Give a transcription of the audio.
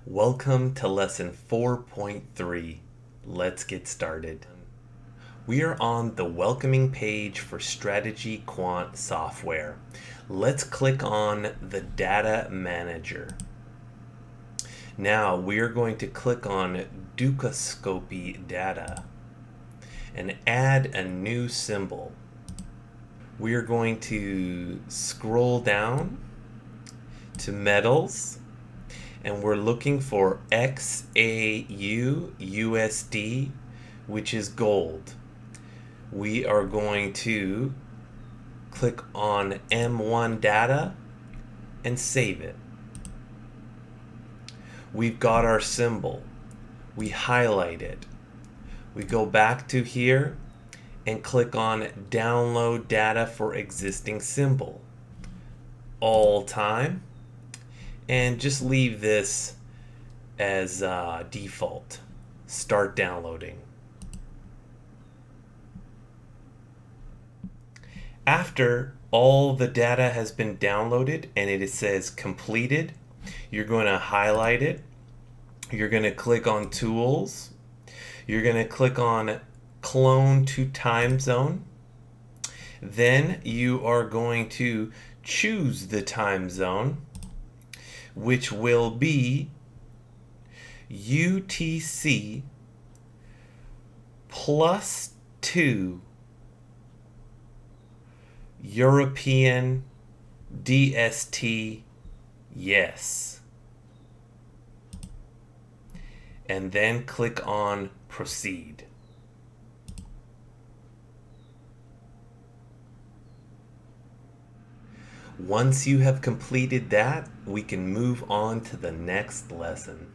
Welcome to lesson 4.3. Let's get started. We are on the welcoming page for Strategy Quant software. Let's click on the Data Manager. Now we are going to click on Dukascopy Data and add a new symbol. We are going to scroll down to metals, and we're looking for XAU USD, which is gold. We are going to click on M1 data and save it. We've got our symbol. We highlight it. We go back to here and click on download data for existing symbol. All time. And just leave this as default. Start downloading. After all the data has been downloaded and it says completed, you're going to highlight it. You're going to click on tools. You're going to click on clone to time zone. Then you are going to choose the time zone, which will be UTC +2 European DST yes. And then click on proceed. Once you have completed that, we can move on to the next lesson.